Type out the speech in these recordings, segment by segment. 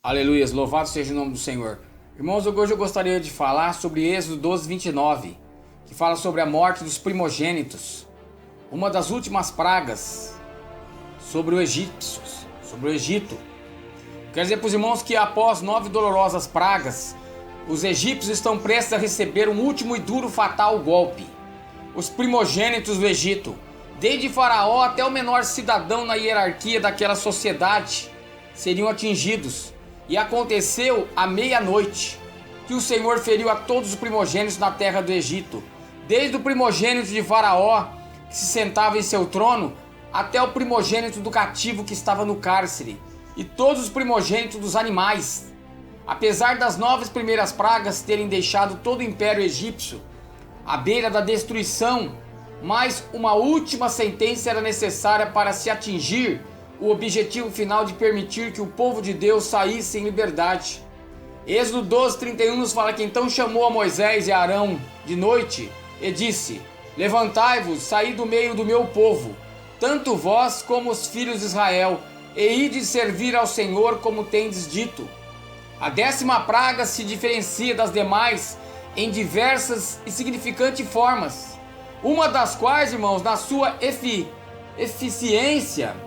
Aleluias, louvado seja o nome do Senhor. Irmãos, hoje eu gostaria de falar sobre Êxodo 12, 29, que fala sobre a morte dos primogênitos, uma das últimas pragas sobre os egípcios, sobre o Egito. Quer dizer para os irmãos que após 9 dolorosas pragas, os egípcios estão prestes a receber um último e duro fatal golpe. Os primogênitos do Egito, desde Faraó até o menor cidadão na hierarquia daquela sociedade, seriam atingidos. E aconteceu à meia-noite que o Senhor feriu a todos os primogênitos na terra do Egito, desde o primogênito de Faraó, que se sentava em seu trono, até o primogênito do cativo que estava no cárcere, e todos os primogênitos dos animais. Apesar das 9 primeiras pragas terem deixado todo o império egípcio à beira da destruição, mas uma última sentença era necessária para se atingir o objetivo final de permitir que o povo de Deus saísse em liberdade. Êxodo 12, 31 nos fala que então chamou a Moisés e a Arão de noite e disse: levantai-vos, saí do meio do meu povo, tanto vós como os filhos de Israel, e ide servir ao Senhor como tendes dito. A 10ª praga se diferencia das demais em diversas e significantes formas, uma das quais, irmãos, na sua eficiência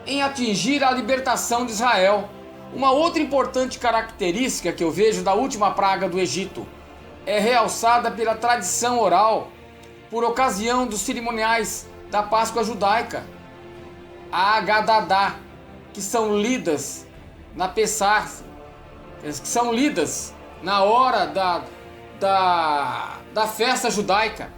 em atingir a libertação de Israel. Uma outra importante característica que eu vejo da última praga do Egito é realçada pela tradição oral por ocasião dos cerimoniais da Páscoa judaica, a Agadadá, que são lidas na Pessah, que são lidas na hora da festa judaica.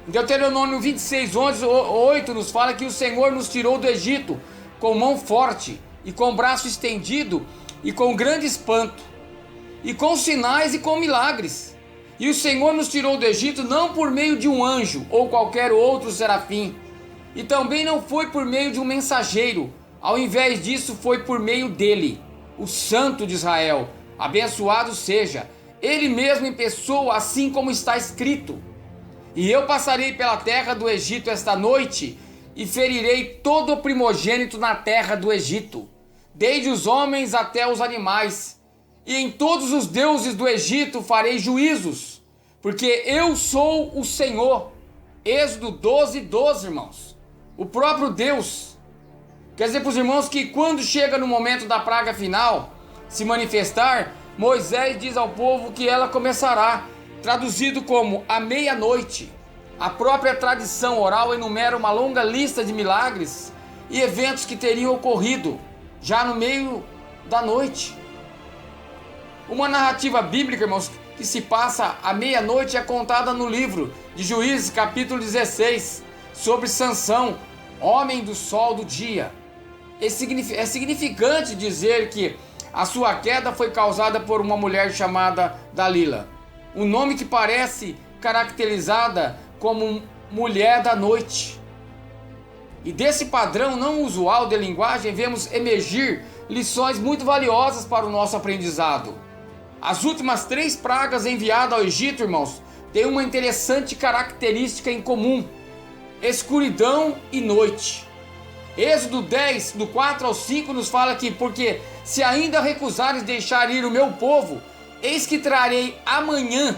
Em Deuteronômio 26, 8 nos fala que o Senhor nos tirou do Egito com mão forte e com braço estendido e com grande espanto e com sinais e com milagres. E o Senhor nos tirou do Egito não por meio de um anjo ou qualquer outro serafim, e também não foi por meio de um mensageiro. Ao invés disso, foi por meio dele, o Santo de Israel, abençoado seja ele mesmo em pessoa, assim como está escrito: e eu passarei pela terra do Egito esta noite e ferirei todo o primogênito na terra do Egito, desde os homens até os animais, e em todos os deuses do Egito farei juízos, porque eu sou o Senhor. Êxodo 12, 12, irmãos. O próprio Deus. Quer dizer para os irmãos que quando chega no momento da praga final se manifestar, Moisés diz ao povo que ela começará, traduzido como a meia-noite. A própria tradição oral enumera uma longa lista de milagres e eventos que teriam ocorrido já no meio da noite. Uma narrativa bíblica, irmãos, que se passa à meia-noite é contada no livro de Juízes, capítulo 16, sobre Sansão, homem do sol do dia. É significante dizer que a sua queda foi causada por uma mulher chamada Dalila, um nome que parece caracterizada como mulher da noite. E desse padrão não usual de linguagem vemos emergir lições muito valiosas para o nosso aprendizado. As últimas 3 pragas enviadas ao Egito, irmãos, têm uma interessante característica em comum: escuridão e noite. Êxodo 10, do 4 ao 5 nos fala que: porque se ainda recusares deixar ir o meu povo, eis que trarei amanhã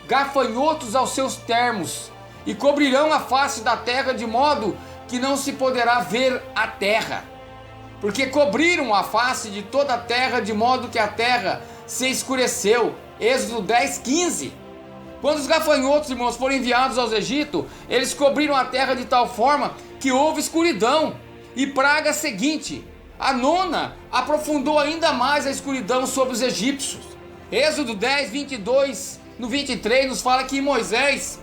gafanhotos aos seus termos, e cobrirão a face da terra de modo que não se poderá ver a terra. Porque cobriram a face de toda a terra de modo que a terra se escureceu. Êxodo 10, 15. Quando os gafanhotos, irmãos, foram enviados aos Egito, eles cobriram a terra de tal forma que houve escuridão. E praga seguinte, a 9ª, aprofundou ainda mais a escuridão sobre os egípcios. Êxodo 10, 22 no 23 nos fala que Moisés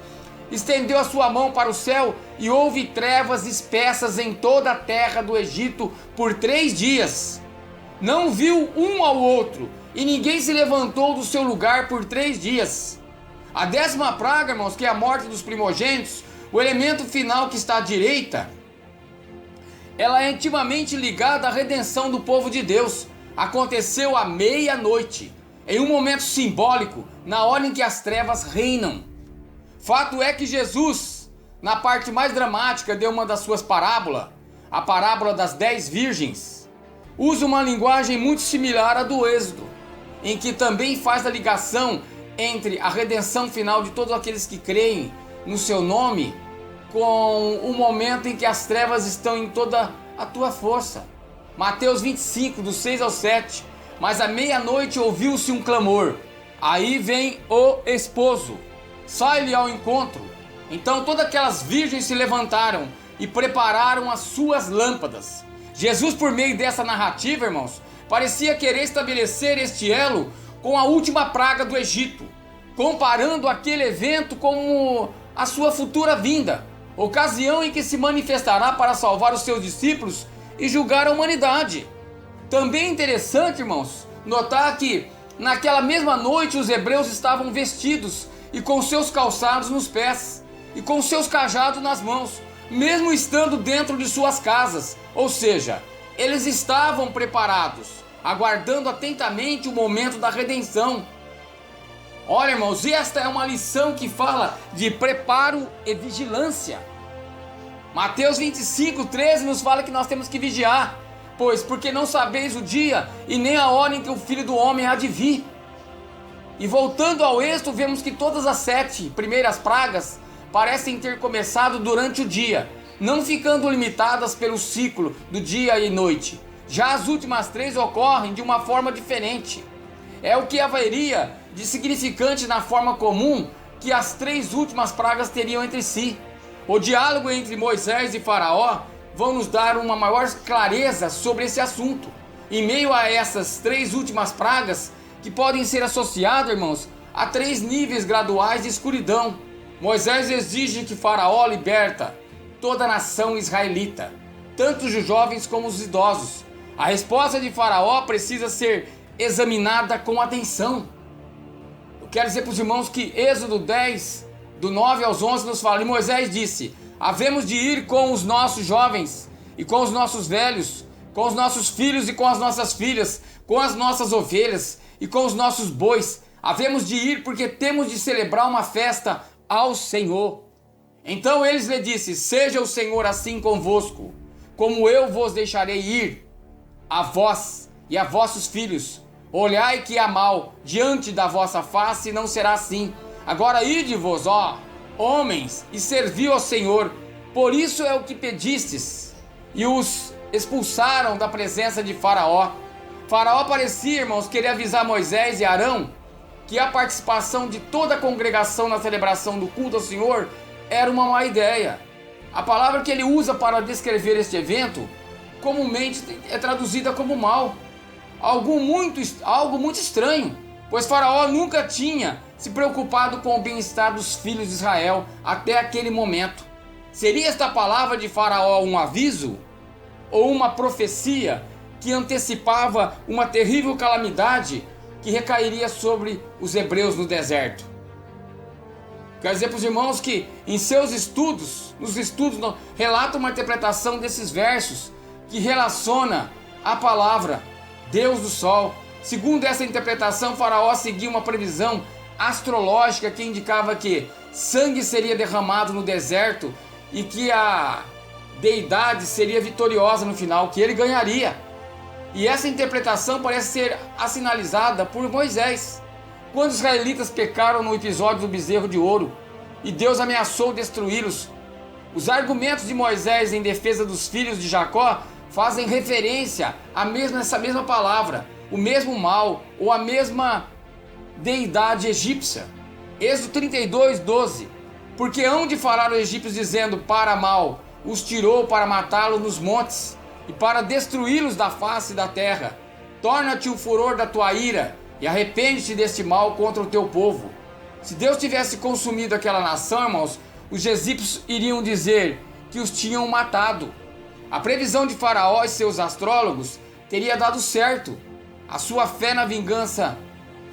estendeu a sua mão para o céu e houve trevas espessas em toda a terra do Egito por 3 dias. Não viu um ao outro, e ninguém se levantou do seu lugar por 3 dias. A 10ª praga, irmãos, que é a morte dos primogênitos, o elemento final que está à direita, ela é intimamente ligada à redenção do povo de Deus. Aconteceu à meia-noite, em um momento simbólico, na hora em que as trevas reinam. Fato é que Jesus, na parte mais dramática de uma das suas parábolas, a parábola das 10 virgens, usa uma linguagem muito similar à do Êxodo, em que também faz a ligação entre a redenção final de todos aqueles que creem no seu nome com o momento em que as trevas estão em toda a tua força. Mateus 25, do 6 ao 7. Mas à meia-noite ouviu-se um clamor: aí vem o esposo, sai-lhe ao encontro. Então todas aquelas virgens se levantaram e prepararam as suas lâmpadas. Jesus, por meio dessa narrativa, irmãos, parecia querer estabelecer este elo com a última praga do Egito, comparando aquele evento com a sua futura vinda, ocasião em que se manifestará para salvar os seus discípulos e julgar a humanidade. Também é interessante, irmãos, notar que naquela mesma noite os hebreus estavam vestidos e com seus calçados nos pés e com seus cajados nas mãos, mesmo estando dentro de suas casas, ou seja, eles estavam preparados, aguardando atentamente o momento da redenção. Olha, irmãos, esta é uma lição que fala de preparo e vigilância. Mateus 25, 13 nos fala que nós temos que vigiar, pois porque não sabeis o dia e nem a hora em que o Filho do Homem há de vir. E voltando ao Êxodo, vemos que todas as 7 primeiras pragas parecem ter começado durante o dia, não ficando limitadas pelo ciclo do dia e noite. Já as últimas 3 ocorrem de uma forma diferente. É o que haveria de significante na forma comum que as 3 últimas pragas teriam entre si. O diálogo entre Moisés e Faraó vão nos dar uma maior clareza sobre esse assunto. Em meio a essas 3 últimas pragas, que podem ser associadas, irmãos, a 3 níveis graduais de escuridão, Moisés exige que Faraó liberta toda a nação israelita, tanto os jovens como os idosos. A resposta de Faraó precisa ser examinada com atenção. Eu quero dizer para os irmãos que Êxodo 10, do 9 aos 11, nos fala: e Moisés disse: havemos de ir com os nossos jovens e com os nossos velhos, com os nossos filhos e com as nossas filhas, com as nossas ovelhas e com os nossos bois. Havemos de ir porque temos de celebrar uma festa ao Senhor. Então eles lhe disse: seja o Senhor assim convosco, como eu vos deixarei ir, a vós e a vossos filhos. Olhai que há mal diante da vossa face, não será assim. Agora ide-vos, ó homens, e servi ao Senhor, por isso é o que pedistes. E os expulsaram da presença de Faraó. Faraó parecia, irmãos, querer avisar Moisés e Arão que a participação de toda a congregação na celebração do culto ao Senhor era uma má ideia. A palavra que ele usa para descrever este evento comumente é traduzida como mal, algo muito estranho, pois Faraó nunca tinha se preocupado com o bem-estar dos filhos de Israel até aquele momento. Seria esta palavra de Faraó um aviso ou uma profecia que antecipava uma terrível calamidade que recairia sobre os hebreus no deserto? Quer dizer para os irmãos que em seus estudos, relata uma interpretação desses versos que relaciona a palavra Deus do Sol. Segundo essa interpretação, Faraó seguia uma previsão astrológica que indicava que sangue seria derramado no deserto e que a deidade seria vitoriosa no final, que ele ganharia. E essa interpretação parece ser assinalizada por Moisés, quando os israelitas pecaram no episódio do bezerro de ouro e Deus ameaçou destruí-los. Os argumentos de Moisés em defesa dos filhos de Jacó fazem referência a essa mesma palavra, o mesmo mal ou a mesma deidade egípcia. Êxodo 32, 12. Porque hão de falar os egípcios dizendo: para mal os tirou para matá-los nos montes e para destruí-los da face da terra. Torna-te o furor da tua ira e arrepende-te deste mal contra o teu povo. Se Deus tivesse consumido aquela nação, irmãos, os egípcios iriam dizer que os tinham matado. A previsão de Faraó e seus astrólogos teria dado certo. A sua fé na vingança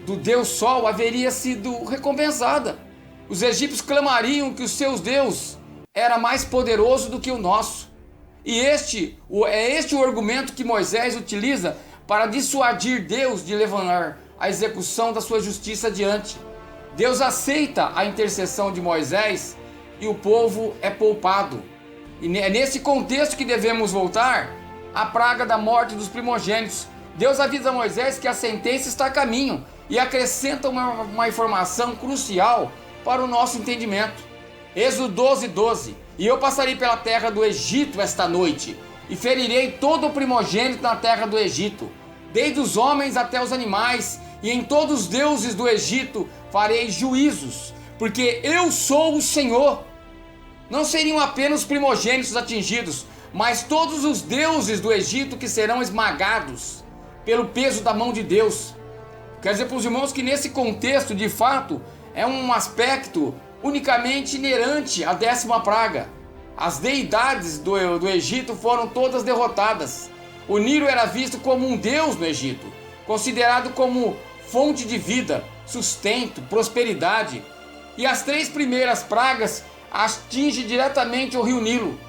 do Deus Sol haveria sido recompensada. Os egípcios clamariam que o seu Deus era mais poderoso do que o nosso. E este é o argumento que Moisés utiliza para dissuadir Deus de levar a execução da sua justiça adiante. Deus aceita a intercessão de Moisés e o povo é poupado. E é nesse contexto que devemos voltar a praga da morte dos primogênitos. Deus avisa Moisés que a sentença está a caminho e acrescenta uma informação crucial para o nosso entendimento. Êxodo 12:12. E eu passarei pela terra do Egito esta noite, e ferirei todo o primogênito na terra do Egito, desde os homens até os animais, e em todos os deuses do Egito farei juízos, porque eu sou o Senhor. Não seriam apenas os primogênitos atingidos, mas todos os deuses do Egito que serão esmagados pelo peso da mão de Deus. Quer dizer para os irmãos que nesse contexto, de fato, é um aspecto unicamente inerente à 10ª praga. As deidades do Egito foram todas derrotadas. O Nilo era visto como um deus no Egito, considerado como fonte de vida, sustento, prosperidade. E as 3 primeiras pragas atingem diretamente o rio Nilo,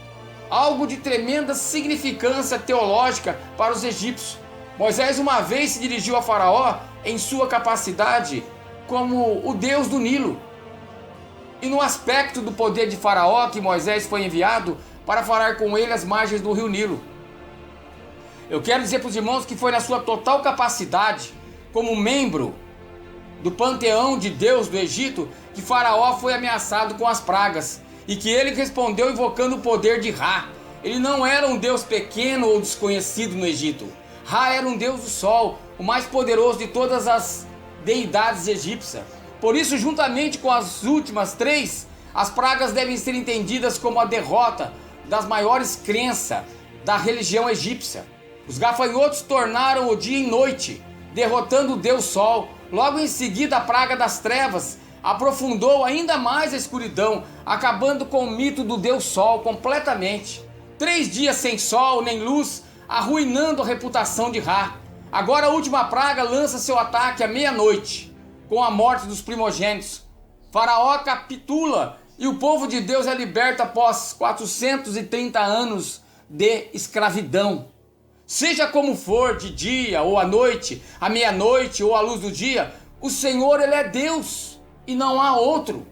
algo de tremenda significância teológica para os egípcios. Moisés uma vez se dirigiu a Faraó em sua capacidade como o deus do Nilo. E no aspecto do poder de Faraó que Moisés foi enviado para falar com ele às margens do rio Nilo. Eu quero dizer para os irmãos que foi na sua total capacidade, como membro do panteão de Deus do Egito, que Faraó foi ameaçado com as pragas, e que ele respondeu invocando o poder de Ra. Ele não era um deus pequeno ou desconhecido no Egito. Ra era um deus do sol, o mais poderoso de todas as deidades egípcias. Por isso, juntamente com as últimas 3, as pragas devem ser entendidas como a derrota das maiores crenças da religião egípcia. Os gafanhotos tornaram o dia em noite, derrotando o Deus Sol. Logo em seguida, a praga das trevas aprofundou ainda mais a escuridão, acabando com o mito do Deus Sol completamente. 3 dias sem sol nem luz, arruinando a reputação de Ra. Agora a última praga lança seu ataque à meia-noite, com a morte dos primogênitos. Faraó capitula e o povo de Deus é liberto após 430 anos de escravidão. Seja como for, de dia ou à noite, à meia-noite ou à luz do dia, o Senhor, Ele é Deus e não há outro.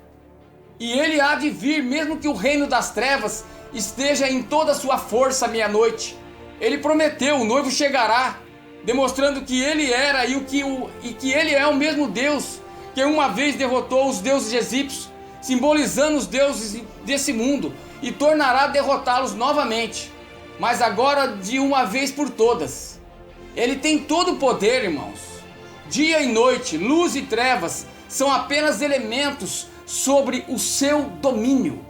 E Ele há de vir mesmo que o reino das trevas esteja em toda a sua força à meia-noite. Ele prometeu, o noivo chegará, demonstrando que Ele era e que Ele é o mesmo Deus que uma vez derrotou os deuses egípcios, simbolizando os deuses desse mundo, e tornará a derrotá-los novamente, mas agora de uma vez por todas. Ele tem todo o poder, irmãos. Dia e noite, luz e trevas são apenas elementos sobre o seu domínio,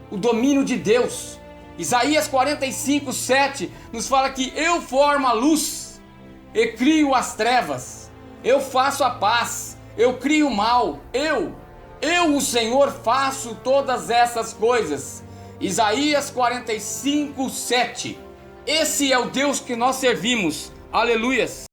o domínio de Deus. Isaías 45:7 nos fala que eu formo a luz e crio as trevas, eu faço a paz, eu crio o mal, eu, o Senhor, faço todas essas coisas. Isaías 45:7. Esse é o Deus que nós servimos. Aleluias.